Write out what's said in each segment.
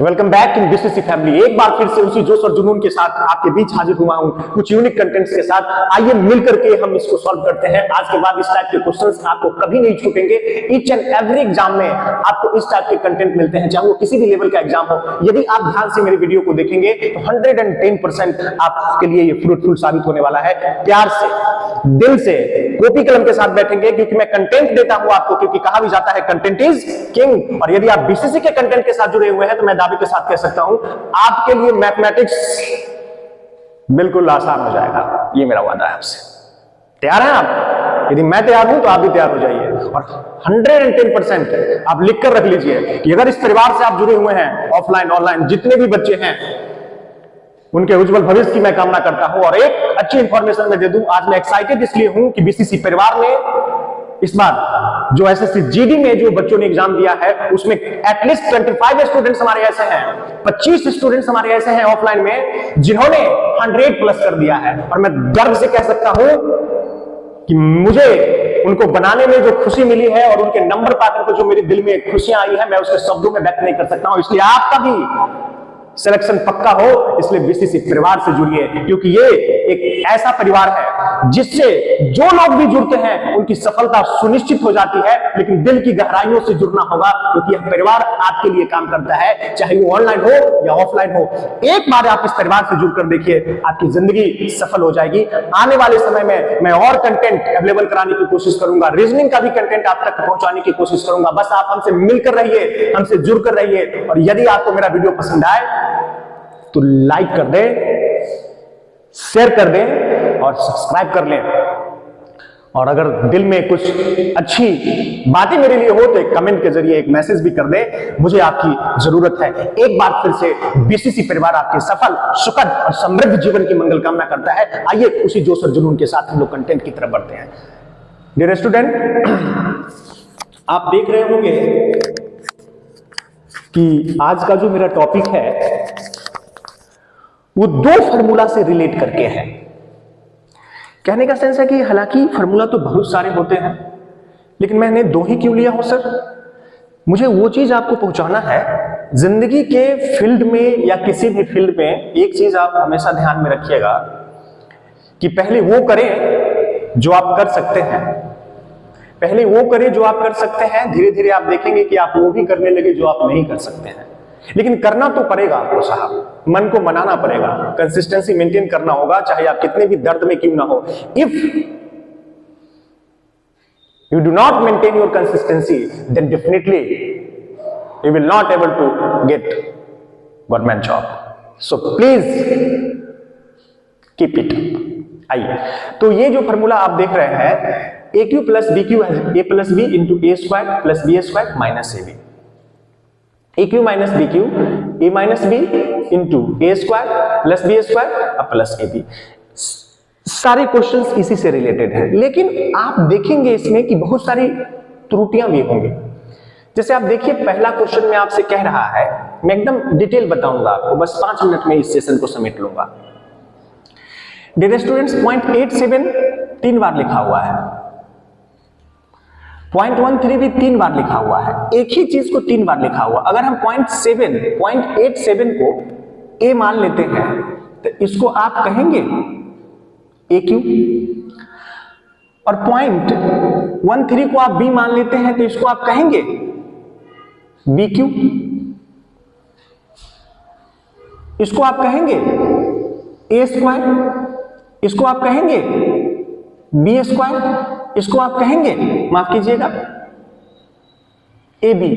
Welcome back in BCC family. एक बार फिर से उसी जोश और जुनून के साथ आपके बीच हाजिर हुआ हूं कुछ यूनिक कंटेंट्स के साथ। आइए मिलकर के हम इसको सॉल्व करते हैं। आज के बाद इस टाइप के क्वेश्चंस आपको कभी नहीं छूटेंगे। ईच एंड एवरी एग्जाम में आपको इस टाइप के कंटेंट मिलते हैं, चाहे वो किसी भी लेवल का एग्जाम हो। यदि आप ध्यान से मेरे वीडियो को देखेंगे तो 110% आपके लिए ये फ्रूटफुल साबित होने वाला है। प्यार से, दिल से, कॉपी कलम के साथ बैठेंगे, क्योंकि मैं कंटेंट देता हूं आपको, क्योंकि कहा भी जाता है कंटेंट इज किंग। और यदि आप बीसीसी के कंटेंट के साथ जुड़े हुए हैं तो मैं दावे के साथ कह सकता हूं आपके लिए मैथमेटिक्स बिल्कुल आसान हो जाएगा। ये मेरा वादा है आपसे। तैयार हैं आप? यदि मैं तैयार हूं तो आप भी तैयार हो जाइए। और 110% आप लिख कर रख लीजिए कि अगर इस परिवार से आप जुड़े हुए हैं, ऑफलाइन ऑनलाइन जितने भी बच्चे हैं, उनके उज्जवल भविष्य की मैं कामना करता हूं। और एक अच्छी इंफॉर्मेशन मैं दे दूं, आज मैं एक्साइटेड इसलिए हूं कि बीसीसी परिवार ने इस बार जो एसएससी जीडी में जो बच्चों ने एग्जाम दिया है उसमें एटलीस्ट 25 स्टूडेंट्स हमारे ऐसे हैं, 25 स्टूडेंट्स हमारे ऐसे हैं ऑफलाइन में जिन्होंने 100+ कर दिया है। और मैं गर्व से कह सकता हूं कि मुझे उनको बनाने में जो खुशी मिली है और उनके नंबर पाकर के जो मेरे दिल में खुशियां आई है, मैं उसके शब्दों में व्यक्त नहीं कर सकता हूं। इसलिए आपका भी सिलेक्शन पक्का हो, इसलिए बीसीसी परिवार से जुड़िए, क्योंकि ये एक ऐसा परिवार है जिससे जो लोग भी जुड़ते हैं उनकी सफलता सुनिश्चित हो जाती है। लेकिन दिल की गहराइयों से जुड़ना होगा, क्योंकि यह परिवार आपके लिए काम करता है, चाहे वो ऑनलाइन हो या ऑफलाइन हो। एक बार आप इस परिवार से जुड़कर देखिए, आपकी जिंदगी सफल हो जाएगी। आने वाले समय में मैं और कंटेंट अवेलेबल कराने की कोशिश करूंगा, रीजनिंग का भी कंटेंट आप तक पहुंचाने की कोशिश करूंगा। बस आप हमसे मिलकर रहिए, हमसे जुड़कर रहिए। और यदि आपको मेरा वीडियो पसंद आए तो लाइक कर दें, शेयर कर दें और सब्सक्राइब कर लें। और अगर दिल में कुछ अच्छी बातें मेरे लिए हो तो एक कमेंट के जरिए एक मैसेज भी कर दें, मुझे आपकी जरूरत है। एक बार फिर से बीसीसी परिवार आपके सफल, सुखद और समृद्ध जीवन की मंगल कामना करता है। आइए उसी जोश और जुनून के साथ हम लोग कंटेंट की तरफ बढ़ते हैं। डियर स्टूडेंट, आप देख रहे होंगे कि आज का जो मेरा टॉपिक है वो 2 फार्मूला से रिलेट करके है। कहने का सेंस है कि हालांकि फार्मूला तो बहुत सारे होते हैं, लेकिन मैंने 2 ही क्यों लिया हूं सर? मुझे वो चीज आपको पहुंचाना है। जिंदगी के फील्ड में या किसी भी फील्ड में एक चीज आप हमेशा ध्यान में रखिएगा कि पहले वो करें जो आप कर सकते हैं। पहले वो करें जो आप कर सकते हैं, धीरे धीरे आप देखेंगे कि आप वो भी करने लगे जो आप नहीं कर सकते हैं। लेकिन करना तो पड़ेगा आपको साहब, मन को मनाना पड़ेगा, कंसिस्टेंसी मेंटेन करना होगा, चाहे आप कितने भी दर्द में क्यों ना हो। If you do not maintain your consistency then definitely you will not able to get government job. So please keep it. आइए, तो ये जो फॉर्मूला आप देख रहे हैं, A cube plus B cube A plus B into A square plus B square minus A B. A cube minus B cube, A minus B into A square plus B square plus A B. सारे questions इसी से related हैं, लेकिन आप देखेंगे इसमें कि बहुत सारी त्रुटियां भी होंगी। जैसे आप देखिए, पहला क्वेश्चन में आपसे कह रहा है, मैं एकदम डिटेल बताऊंगा आपको, बस 5 मिनट में इस सेशन को समेट लूंगा। डियर स्टूडेंट्स, 0.87 3 बार लिखा हुआ है, 0.13 भी 3 बार लिखा हुआ है, एक ही चीज को 3 बार लिखा हुआ। अगर हम 0.87 को a मान लेते हैं तो इसको आप कहेंगे ए क्यू, और 0.13 को आप b मान लेते हैं तो इसको आप कहेंगे बी क्यू, इसको आप कहेंगे ए स्क्वायर, इसको आप कहेंगे बी स्क्वायर, इसको आप कहेंगे, माफ कीजिएगा, ए बी,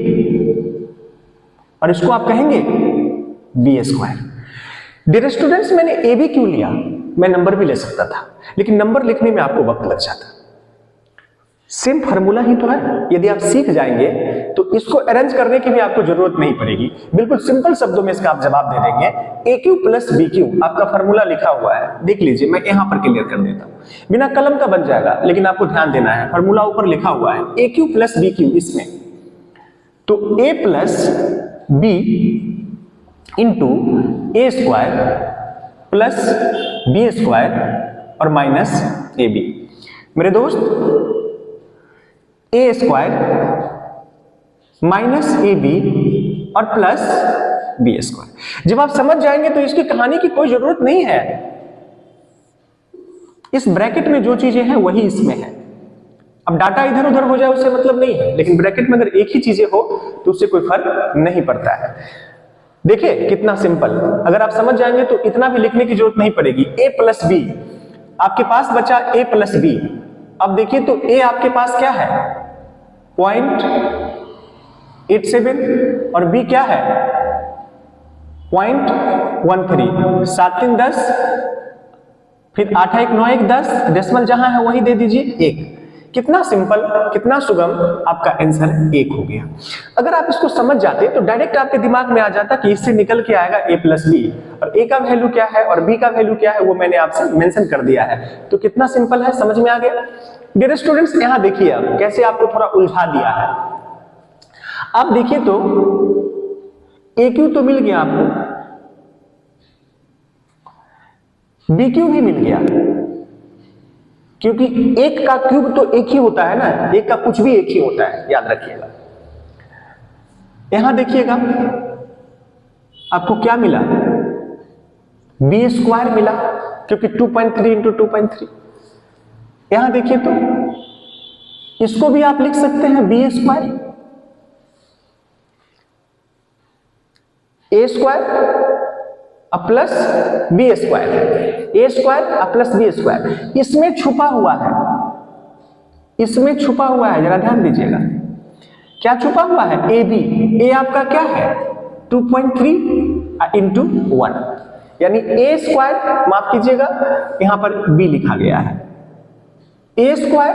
और इसको आप कहेंगे बी स्क्वायर। डियर स्टूडेंट्स, मैंने ए बी क्यों लिया? मैं नंबर भी ले सकता था, लेकिन नंबर लिखने में आपको वक्त लग जाता। सेम फार्मूला ही तो है। यदि आप सीख जाएंगे तो इसको अरेंज करने की भी आपको जरूरत नहीं पड़ेगी। बिल्कुल सिंपल शब्दों में इसका आप जवाब दे देंगे। ए क्यू प्लस बी क्यू आपका फार्मूला लिखा हुआ है, देख लीजिए, मैं यहां पर क्लियर कर देता हूं। बिना कलम का बन जाएगा, लेकिन आपको ध्यान देना है, फार्मूला ऊपर लिखा हुआ है ए क्यू प्लस बी क्यू। इसमें तो ए plus B into A square plus B square और माइनस ए बी। मेरे दोस्त, ए स्क्वायर माइनस ए बी और प्लस बी स्क्वायर। जब आप समझ जाएंगे तो इसकी कहानी की कोई जरूरत नहीं है, इस ब्रैकेट में जो चीजें हैं वही इसमें है। अब डाटा इधर उधर हो जाए उससे मतलब नहीं है, लेकिन ब्रैकेट में अगर एक ही चीजें हो तो उससे कोई फर्क नहीं पड़ता है। देखिए कितना सिंपल, अगर आप समझ जाएंगे तो इतना भी लिखने की जरूरत नहीं पड़ेगी। a प्लस बी, आपके पास बचा a प्लस बी। अब देखिए तो a आपके पास क्या है 0.87 और b क्या है 0.13, 7 3 10, फिर 8 1 9 1 10, डेसिमल जहां है वही दे दीजिए 1। कितना सिंपल, कितना सुगम, आपका आंसर 1 हो गया। अगर आप इसको समझ जाते तो डायरेक्ट आपके दिमाग में आ जाता कि इससे निकल के आएगा a प्लस बी, और a का वैल्यू क्या है और b का वैल्यू क्या है वो मैंने आपसे मेंशन कर दिया है। तो कितना सिंपल है, समझ में आ गया। डियर स्टूडेंट्स यहां देखिए अब कैसे आपको थोड़ा उलझा दिया है। आप देखिए तो AQ तो मिल गया आपको, BQ भी मिल गया, क्योंकि एक का क्यूब तो एक ही होता है ना, एक का कुछ भी एक ही होता है, याद रखिएगा। यहां देखिएगा आपको क्या मिला, बी स्क्वायर मिला, क्योंकि 2.3 इंटू 2.3। यहां देखिए तो इसको भी आप लिख सकते हैं बी स्क्वायर, ए स्क्वायर प्लस बी स्क्वायर, ए स्क्वायर प्लस बी स्क्वायर। इसमें छुपा हुआ है, इसमें छुपा हुआ है, जरा ध्यान दीजिएगा क्या छुपा हुआ है, ए बी। ए आपका क्या है 2.3 इंटू 1, यानी ए स्क्वायर, माफ कीजिएगा यहां पर बी लिखा गया है, ए स्क्वायर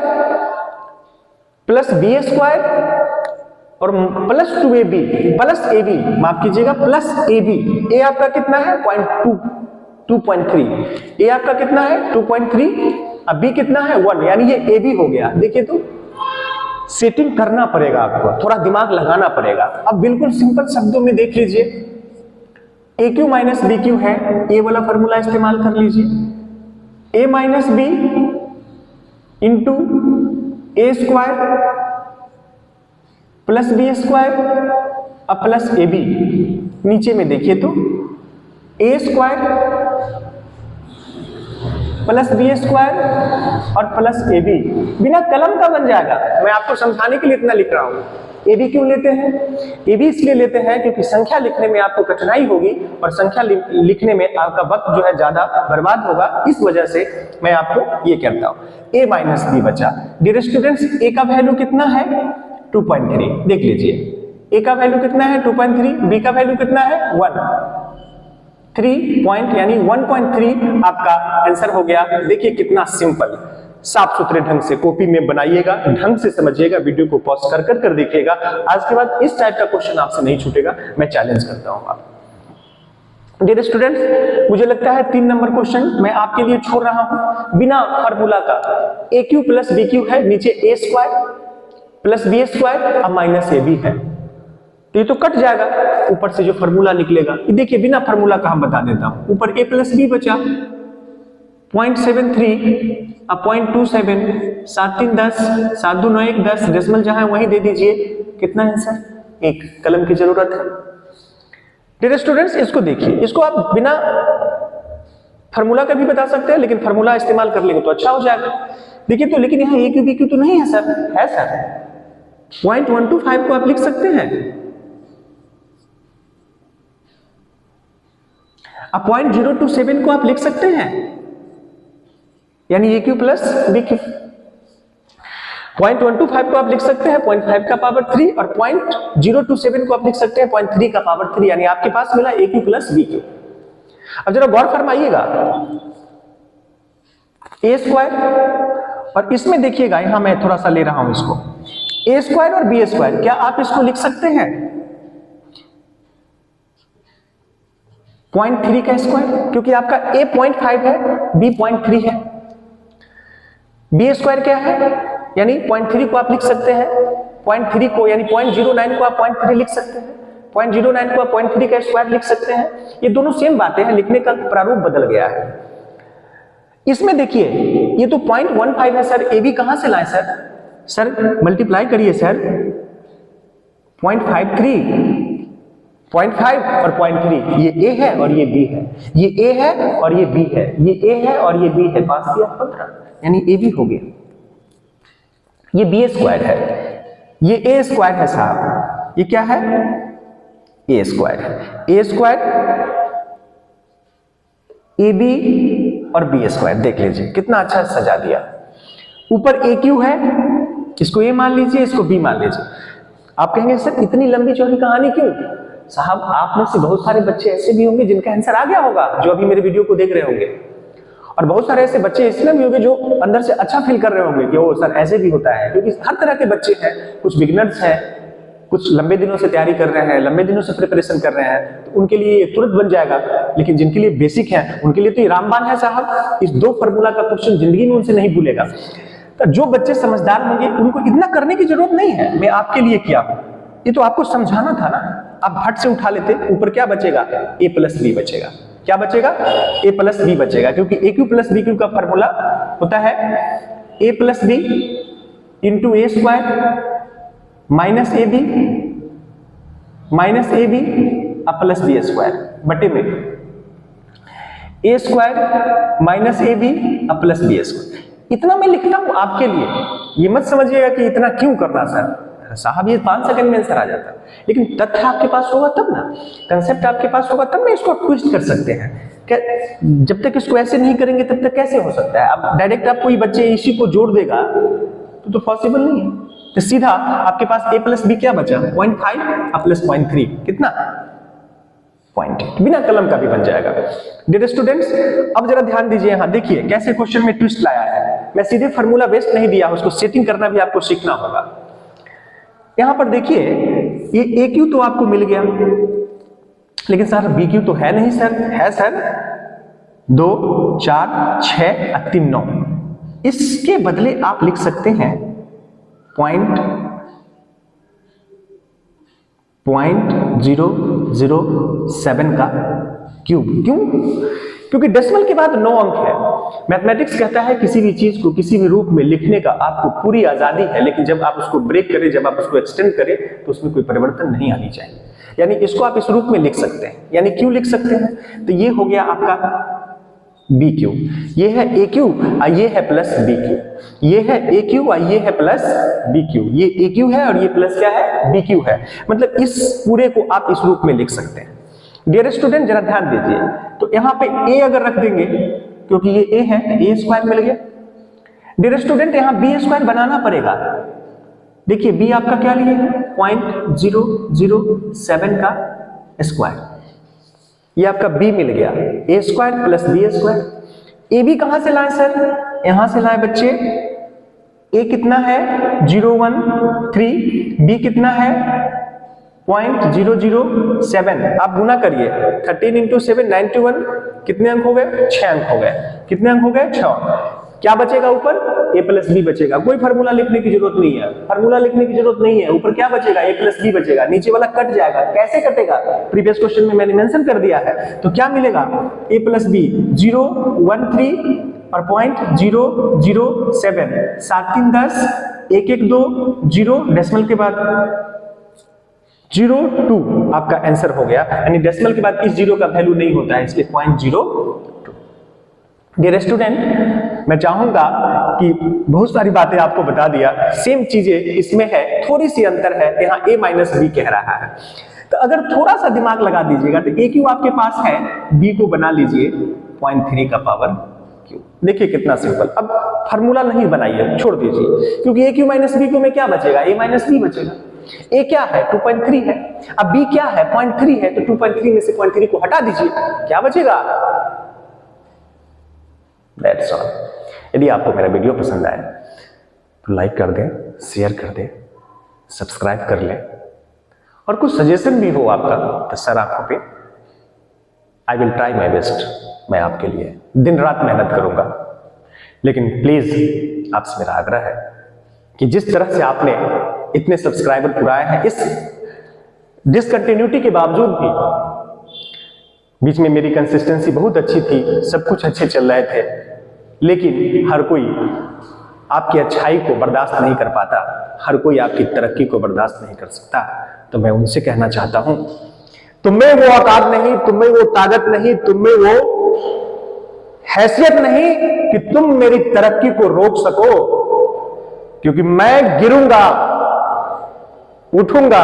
प्लस बी स्क्वायर और प्लस 2ab प्लस ab, माफ कीजिएगा प्लस ab। ए आपका कितना है 2.3, ए आपका कितना है 2.3, अब b कितना है 1, यानी ये ab हो गया। देखिए तो सेटिंग करना पड़ेगा आपको, थोड़ा दिमाग लगाना पड़ेगा। अब बिल्कुल सिंपल शब्दों में देख लीजिए, AQ माइनस BQ है, ए वाला फॉर्मूला इस्तेमाल कर लीजिए, a minus B into A square plus B square अब प्लस ए बी। नीचे में देखिए तो A square plus B square और प्लस ए बी, बिना कलम का बन जाएगा। मैं आपको समझाने के लिए इतना लिख रहा हूं। ए बी क्यों लेते हैं, ए बी इसलिए लेते हैं क्योंकि संख्या लिखने में आपको कठिनाई होगी और संख्या लिखने में आपका वक्त जो है ज्यादा बर्बाद होगा, इस वजह से मैं आपको ये कहता हूं। ए माइनस बी बचा। डियर स्टूडेंट्स ए का वैल्यू कितना है 2.3, देख लीजिए ए का वैल्यू कितना है 2.3, बी का वैल्यू कितना है 1, 3 पॉइंट यानी 1.3 आपका आंसर हो गया। देखिए कितना सिंपल, साफ सुथरे ढंग से कॉपी में बनाइएगा, ढंग से समझिएगा, वीडियो को पॉज कर देखिएगा। आज के बाद इस टाइप का क्वेश्चन आपसे नहीं छूटेगा, मैं चैलेंज करता हूं आपको। डियर स्टूडेंट्स मुझे लगता है 3 नंबर क्वेश्चन मैं आपके लिए छोड़ रहा हूं बिना फार्मूला का। AQ प्लस BQ है, नीचे ए स्क्वायर प्लस बी स्क्वायर अब माइनस ए बी है, तो ये तो कट जाएगा, ऊपर से जो फार्मूला निकलेगा ये देखिए बिना फार्मूला का हम बता देता हूं। ऊपर a प्लस बी बचा 0.73 अब 0.27, 7 3 10, 7 2 9 1 10, डेसिमल जहां है वहीं दे दीजिए। कितना आंसर 1, कलम की जरूरत है। डियर स्टूडेंट्स इसको देखिए, इसको आप बिना फार्मूला का भी बता सकते हैं, लेकिन फार्मूला इस्तेमाल कर लेंगे तो अच्छा हो जाएगा। देखिए तो लेकिन यहाँ AQ BQ तो नहीं है सर, है सर 0.125 को आप लिख सकते हैं, अब 0.027 को आप लिख सकते हैं, यानी AQ प्लस BQ। 0.125 को आप लिख सकते हैं 0.5 का पावर 3 और 0.027 को आप लिख सकते हैं 0.3 का पावर 3, यानी आपके पास मिला AQ प्लस BQ। अब जरा गौर फरमाइएगा, ए स्क्वायर और इसमें देखिएगा यहां मैं थोड़ा सा ले रहा हूं इसको, ए स्क्वायर और बी स्क्वायर, क्या आप इसको लिख सकते हैं 0.3 का स्क्वायर, क्योंकि आपका a 0.5 है, b 0.3 है, बी स्क्वायर क्या है, यानी 0.3 को आप लिख सकते हैं, 0.3 को यानी 0.09 को आप 0.3 लिख सकते हैं, 0.09 को आप 0.3 का स्क्वायर लिख सकते हैं। ये दोनों सेम बातें हैं, लिखने का प्रारूप बदल गया है। इसमें देखिए ये तो 0.15 है सर, ए बी कहां से लाए सर, सर मल्टीप्लाई करिए सर 0.53 0.5 और 0.3, ये A है और ये B है, ये A है और ये B है, ये A है और ये B है, 5 दिया 15, यानी AB हो गया। ये B स्क्वायर है, ये A स्क्वायर है साहब, ये क्या है A स्क्वायर है, A स्क्वायर AB और B स्क्वायर, देख लीजिए कितना अच्छा सजा दिया। ऊपर AQ है, इसको A मान लीजिए, इसको B मान लीजिए। आप कहेंगे सर इतनी लंबी चौड़ी कहानी क्यों? साहब आप में से बहुत सारे बच्चे ऐसे भी होंगे जिनका आंसर आ गया होगा, जो अभी मेरे वीडियो को देख रहे होंगे, और बहुत सारे ऐसे बच्चे इसलिए भी होंगे जो अंदर से अच्छा फील कर रहे होंगे कि ओ सर ऐसे भी होता है, क्योंकि हर तरह के बच्चे हैं, कुछ बिगिनर्स हैं, कुछ लंबे दिनों से तैयारी कर रहे हैं, लंबे दिनों से प्रिपरेशन कर रहे हैं, तो उनके लिए तुरंत बन जाएगा। लेकिन जिनके लिए बेसिक है उनके लिए तो ये रामबाण है साहब, इस 2 फॉर्मूला का क्वेश्चन जिंदगी में उनसे नहीं भूलेगा। तो जो बच्चे समझदार होंगे उनको इतना करने की जरूरत नहीं है, मैं आपके लिए किया हूं, ये तो आपको समझाना था ना। आप फट से उठा लेते, ऊपर क्या बचेगा A प्लस B बचेगा, क्या बचेगा A प्लस B बचेगा, क्योंकि AQ प्लस BQ का फॉर्मूला होता है A plus B into A square minus AB plus B square बटे में A square minus AB plus B square. इतना मैं लिखता हूं आपके लिए, ये मत समझिएगा कि इतना क्यों करना सर साहब, ये 5 सेकंड में आंसर आ जाता है, लेकिन तथ्य आपके पास होगा तब ना, कंसेप्ट आपके पास होगा तब ना इसको ट्विस्ट कर सकते हैं। जब तक इसको ऐसे नहीं करेंगे तब तक कैसे हो सकता है? अब डायरेक्ट आप कोई बच्चे इसी को जोड़ देगा तो पॉसिबल नहीं है। तो सीधा आपके पास A प्लस B क्या बचा 0.5 प्लस 0.3 कितना 0.8, बिना कलम का भी बन जाएगा। डियर स्टूडेंट्स अब जरा ध्यान दीजिए, यहां देखिए कैसे क्वेश्चन में ट्विस्ट लाया है। मैं सीधे फॉर्मूला बेस्ड नहीं दिया, उसको सेटिंग करना भी आपको सीखना होगा। यहां पर देखिए ये AQ तो आपको मिल गया, लेकिन सर BQ तो है नहीं सर, है सर 2 4 6 3 9, इसके बदले आप लिख सकते हैं 0.007 का क्यूब। क्यों? क्योंकि डेसिमल के बाद 9 अंक है। मैथमेटिक्स कहता है किसी भी चीज को किसी भी रूप में लिखने का आपको पूरी आजादी है, लेकिन जब आप उसको ब्रेक करें, जब आप उसको एक्सटेंड करें तो उसमें कोई परिवर्तन नहीं आनी चाहिए। यानी इसको आप इस रूप में लिख सकते हैं, यानी क्यों लिख सकते हैं, तो ये हो गया आपका BQ, ये है AQ और ये है प्लस BQ, ये है AQ और ये है प्लस BQ, ये AQ है और ये प्लस क्या है BQ है। मतलब इस पूरे को आप इस रूप में लिख सकते हैं। डियर स्टूडेंट जरा ध्यान दीजिए, तो यहाँ पे A अगर रख देंगे, क्योंकि ये A है, A स्क्वायर मिल गया। डियर स्टूडेंट यहाँ B स्क्वायर बनाना पड़ेगा। देखिए B आपका क्या लिए है 0.007 का स्क्वायर, ये आपका B मिल गया, A square plus B square. AB कहां से लाए सर, यहां से लाए बच्चे। A कितना है 013, B कितना है 0.007, आप गुना करिए 13 इंटू 7 91, कितने अंक हो गए 6 अंक हो गए। कितने अंक हो गए 6। क्या बचेगा ऊपर A प्लस B बचेगा, कोई फार्मूला लिखने की जरूरत नहीं है, फार्मूला लिखने की जरूरत नहीं है। ऊपर क्या बचेगा A प्लस B बचेगा, नीचे वाला कट जाएगा। कैसे कटेगा, प्रीवियस क्वेश्चन में मैंने मेंशन कर दिया है। तो क्या मिलेगा A प्लस B 013 और 0.007, 7 3 10, 1 1 2 0, डेसिमल के बाद 0.2 आपका आंसर हो गया। यानी डेसिमल के बाद इस जीरो का वैल्यू नहीं होता है, इसलिए 0.02। डियर स्टूडेंट मैं चाहूंगा कि बहुत सारी बातें आपको बता दिया, सेम चीजें इसमें है, थोड़ी सी अंतर है, यहाँ A माइनस B कह रहा है। तो अगर थोड़ा सा दिमाग लगा दीजिएगा तो AQ आपके पास है, B को बना लीजिए 0.3 का पावर Q। देखिए कितना सिंपल। अब फार्मूला नहीं बनाइए, छोड़ दीजिए, क्योंकि AQ माइनस B को में क्या बचेगा A माइनस B बचेगा। A क्या है 2.3 है, अब B क्या है 0.3 है, तो 2.3 में से 0.3 को हटा दीजिए, क्या बचेगा। That's all। यदि आपको मेरा वीडियो पसंद आए तो लाइक कर दें, शेयर कर दें, सब्सक्राइब कर लें, और कुछ सजेशन भी हो आपका तो सर आंखों पे I will try my best. मैं आपके लिए दिन रात मेहनत करूंगा, लेकिन प्लीज आपसे मेरा आग्रह है कि जिस तरह से आपने इतने सब्सक्राइबर पुराए हैं, इस डिसकंटिन्यूटी के बावजूद भी बीच में मेरी कंसिस्टेंसी बहुत अच्छी थी, सब कुछ अच्छे चल रहे थे, लेकिन हर कोई आपकी अच्छाई को बर्दाश्त नहीं कर पाता, हर कोई आपकी तरक्की को बर्दाश्त नहीं कर सकता। तो मैं उनसे कहना चाहता हूं तुम्हें वो औकात नहीं, तुम्हें वो ताकत नहीं, तुम्हें वो हैसियत नहीं कि तुम मेरी तरक्की को रोक सको, क्योंकि मैं गिरूंगा, उठूंगा,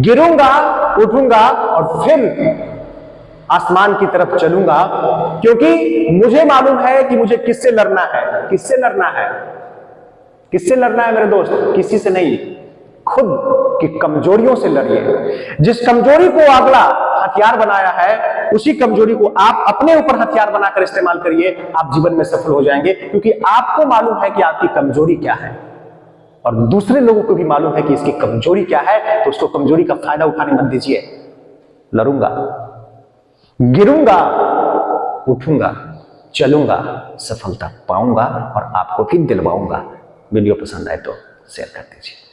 गिरूंगा, उठूंगा और फिर आसमान की तरफ चलूंगा, क्योंकि मुझे मालूम है कि मुझे किससे लड़ना है। किससे लड़ना है? किससे लड़ना है मेरे दोस्त? किसी से नहीं, खुद की कमजोरियों से लड़िए। जिस कमजोरी को अगला हथियार बनाया है, उसी कमजोरी को आप अपने ऊपर हथियार बनाकर इस्तेमाल करिए, आप जीवन में सफल हो जाएंगे, क्योंकि आपको मालूम है कि आपकी कमजोरी क्या है और दूसरे लोगों को भी मालूम है कि इसकी कमजोरी क्या है, तो उसको कमजोरी का फायदा उठाने मत दीजिए। लड़ूंगा, गिरूंगा, उठूंगा, चलूंगा, सफलता पाऊंगा और आपको भी दिलवाऊंगा। वीडियो पसंद आए तो शेयर कर दीजिए।